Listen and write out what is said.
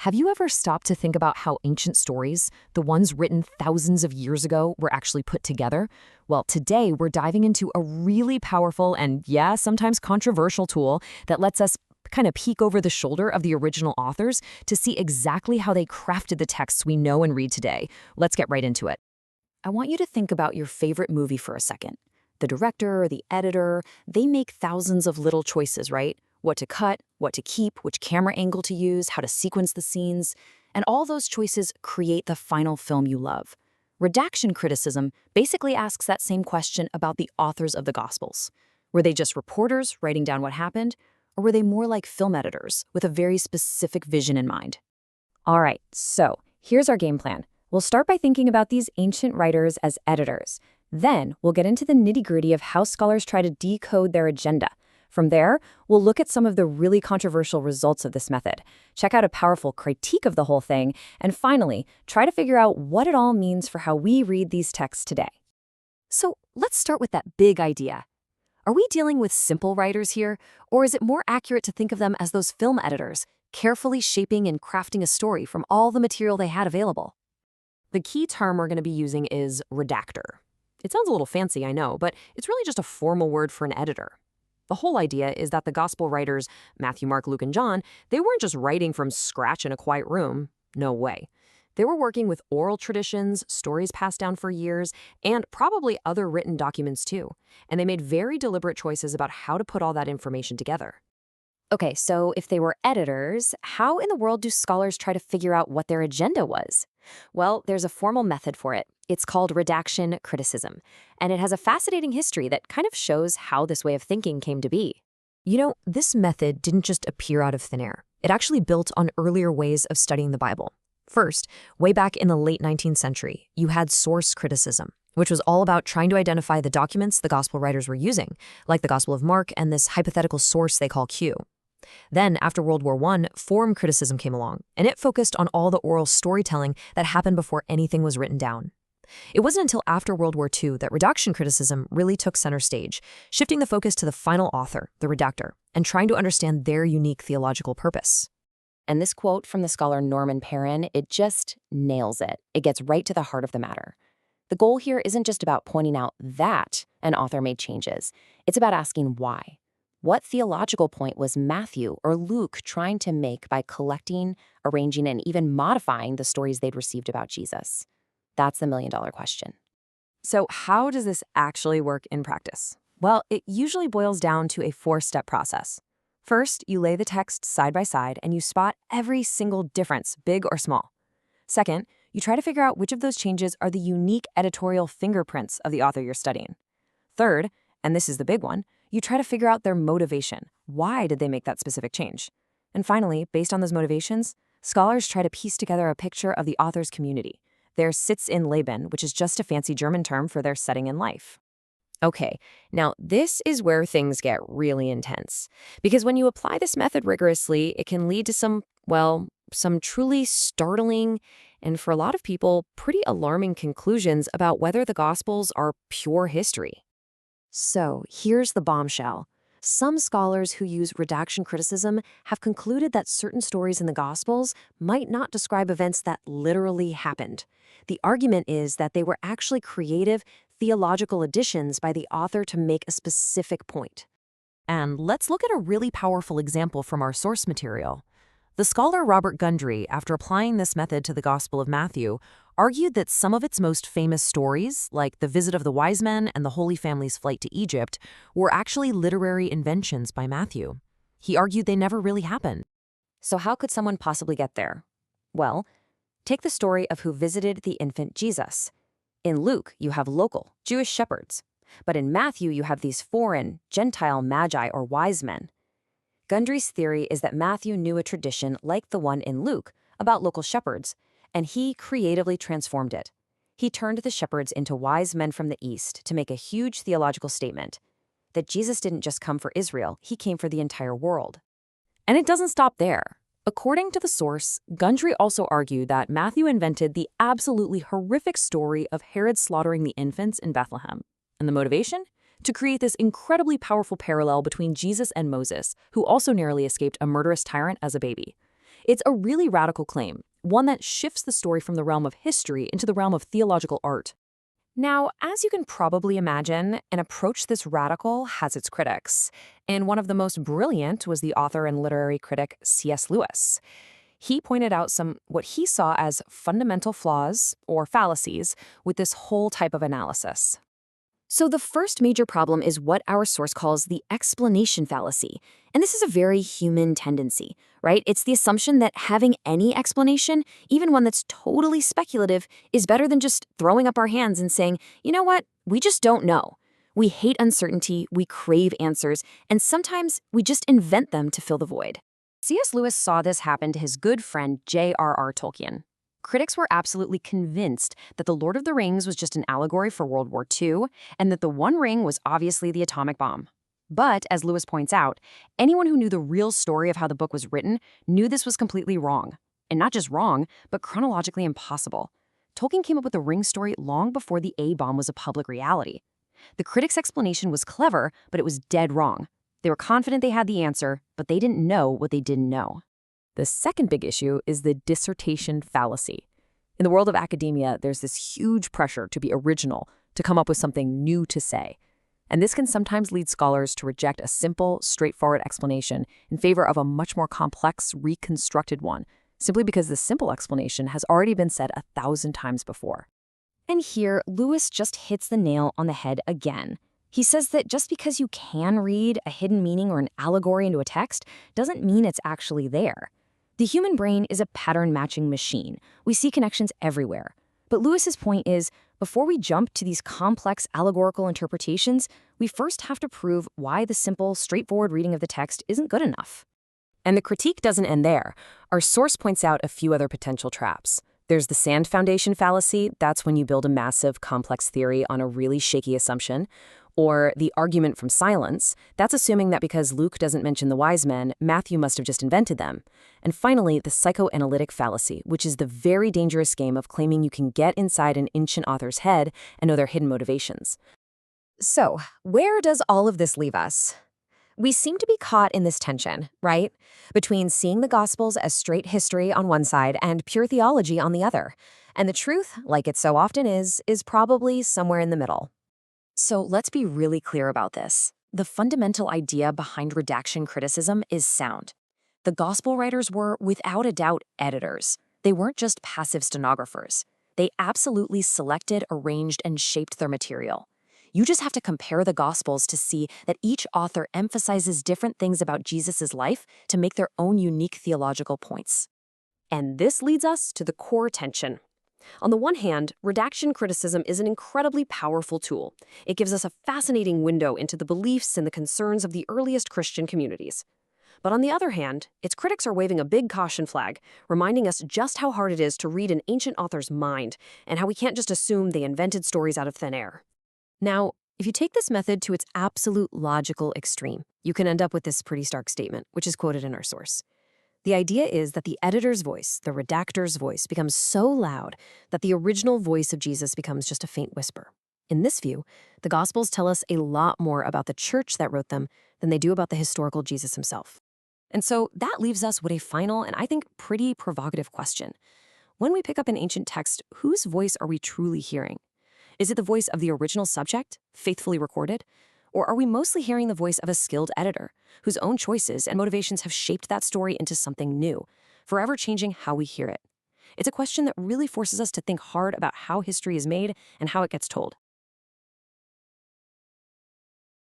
Have you ever stopped to think about how ancient stories, the ones written thousands of years ago, were actually put together? Well, today we're diving into a really powerful and, yeah, sometimes controversial tool that lets us kind of peek over the shoulder of the original authors to see exactly how they crafted the texts we know and read today. Let's get right into it. I want you to think about your favorite movie for a second. The director or the editor, they make thousands of little choices, right? What to cut, what to keep, which camera angle to use, how to sequence the scenes. And all those choices create the final film you love. Redaction criticism basically asks that same question about the authors of the Gospels. Were they just reporters writing down what happened? Or were they more like film editors with a very specific vision in mind? All right, so here's our game plan. We'll start by thinking about these ancient writers as editors. Then we'll get into the nitty-gritty of how scholars try to decode their agenda. From there, we'll look at some of the really controversial results of this method, check out a powerful critique of the whole thing, and finally, try to figure out what it all means for how we read these texts today. So let's start with that big idea. Are we dealing with simple writers here, or is it more accurate to think of them as those film editors, carefully shaping and crafting a story from all the material they had available? The key term we're going to be using is redactor. It sounds a little fancy, I know, but it's really just a formal word for an editor. The whole idea is that the gospel writers, Matthew, Mark, Luke, and John, they weren't just writing from scratch in a quiet room. No way. They were working with oral traditions, stories passed down for years, and probably other written documents too. And they made very deliberate choices about how to put all that information together. Okay, so if they were editors, how in the world do scholars try to figure out what their agenda was? Well, there's a formal method for it. It's called redaction criticism, and it has a fascinating history that kind of shows how this way of thinking came to be. You know, this method didn't just appear out of thin air. It actually built on earlier ways of studying the Bible. First, way back in the late 19th century, you had source criticism, which was all about trying to identify the documents the gospel writers were using, like the Gospel of Mark and this hypothetical source they call Q. Then, after World War I, form criticism came along, and it focused on all the oral storytelling that happened before anything was written down. It wasn't until after World War II that redaction criticism really took center stage, shifting the focus to the final author, the redactor, and trying to understand their unique theological purpose. And this quote from the scholar Norman Perrin, it just nails it. It gets right to the heart of the matter. The goal here isn't just about pointing out that an author made changes. It's about asking why. What theological point was Matthew or Luke trying to make by collecting, arranging, and even modifying the stories they'd received about Jesus? That's the million-dollar question. So how does this actually work in practice? Well, it usually boils down to a four-step process. First, you lay the text side by side and you spot every single difference, big or small. Second, you try to figure out which of those changes are the unique editorial fingerprints of the author you're studying. Third, and this is the big one, you try to figure out their motivation. Why did they make that specific change? And finally, based on those motivations, scholars try to piece together a picture of the author's community, their Sitz in Leben, which is just a fancy German term for their setting in life. Okay, now this is where things get really intense. Because when you apply this method rigorously, it can lead to some truly startling and, for a lot of people, pretty alarming conclusions about whether the Gospels are pure history. So here's the bombshell. Some scholars who use redaction criticism have concluded that certain stories in the Gospels might not describe events that literally happened. The argument is that they were actually creative, theological additions by the author to make a specific point. And let's look at a really powerful example from our source material. The scholar Robert Gundry, after applying this method to the Gospel of Matthew, argued that some of its most famous stories, like the visit of the wise men and the Holy Family's flight to Egypt, were actually literary inventions by Matthew. He argued they never really happened. So how could someone possibly get there? Well, take the story of who visited the infant Jesus. In Luke, you have local, Jewish shepherds. But in Matthew, you have these foreign, Gentile magi or wise men. Gundry's theory is that Matthew knew a tradition like the one in Luke about local shepherds, and he creatively transformed it. He turned the shepherds into wise men from the East to make a huge theological statement that Jesus didn't just come for Israel, he came for the entire world. And it doesn't stop there. According to the source, Gundry also argued that Matthew invented the absolutely horrific story of Herod slaughtering the infants in Bethlehem. And the motivation? To create this incredibly powerful parallel between Jesus and Moses, who also narrowly escaped a murderous tyrant as a baby. It's a really radical claim, one that shifts the story from the realm of history into the realm of theological art. Now, as you can probably imagine, an approach this radical has its critics, and one of the most brilliant was the author and literary critic C.S. Lewis. He pointed out some what he saw as fundamental flaws or fallacies with this whole type of analysis. So the first major problem is what our source calls the explanation fallacy. And this is a very human tendency, right? It's the assumption that having any explanation, even one that's totally speculative, is better than just throwing up our hands and saying, you know what, we just don't know. We hate uncertainty, we crave answers, and sometimes we just invent them to fill the void. C.S. Lewis saw this happen to his good friend J.R.R. Tolkien. Critics were absolutely convinced that The Lord of the Rings was just an allegory for World War II, and that the One Ring was obviously the atomic bomb. But, as Lewis points out, anyone who knew the real story of how the book was written knew this was completely wrong. And not just wrong, but chronologically impossible. Tolkien came up with the ring story long before the A-bomb was a public reality. The critics' explanation was clever, but it was dead wrong. They were confident they had the answer, but they didn't know what they didn't know. The second big issue is the dissertation fallacy. In the world of academia, there's this huge pressure to be original, to come up with something new to say. And this can sometimes lead scholars to reject a simple, straightforward explanation in favor of a much more complex, reconstructed one, simply because the simple explanation has already been said 1,000 times before. And here, Lewis just hits the nail on the head again. He says that just because you can read a hidden meaning or an allegory into a text doesn't mean it's actually there. The human brain is a pattern-matching machine. We see connections everywhere. But Lewis's point is, before we jump to these complex allegorical interpretations, we first have to prove why the simple, straightforward reading of the text isn't good enough. And the critique doesn't end there. Our source points out a few other potential traps. There's the sand foundation fallacy. That's when you build a massive, complex theory on a really shaky assumption. Or the argument from silence. That's assuming that because Luke doesn't mention the wise men, Matthew must have just invented them. And finally, the psychoanalytic fallacy, which is the very dangerous game of claiming you can get inside an ancient author's head and know their hidden motivations. So, where does all of this leave us? We seem to be caught in this tension, right? Between seeing the Gospels as straight history on one side and pure theology on the other. And the truth, like it so often is probably somewhere in the middle. So let's be really clear about this. The fundamental idea behind redaction criticism is sound. The Gospel writers were, without a doubt, editors. They weren't just passive stenographers. They absolutely selected, arranged, and shaped their material. You just have to compare the Gospels to see that each author emphasizes different things about Jesus' life to make their own unique theological points. And this leads us to the core tension. On the one hand, redaction criticism is an incredibly powerful tool. It gives us a fascinating window into the beliefs and the concerns of the earliest Christian communities. But on the other hand, its critics are waving a big caution flag, reminding us just how hard it is to read an ancient author's mind and how we can't just assume they invented stories out of thin air. Now, if you take this method to its absolute logical extreme, you can end up with this pretty stark statement, which is quoted in our source. The idea is that the editor's voice, the redactor's voice, becomes so loud that the original voice of Jesus becomes just a faint whisper. In this view, the Gospels tell us a lot more about the church that wrote them than they do about the historical Jesus himself. And so that leaves us with a final and I think pretty provocative question. When we pick up an ancient text, whose voice are we truly hearing? Is it the voice of the original subject, faithfully recorded? Or are we mostly hearing the voice of a skilled editor, whose own choices and motivations have shaped that story into something new, forever changing how we hear it? It's a question that really forces us to think hard about how history is made and how it gets told.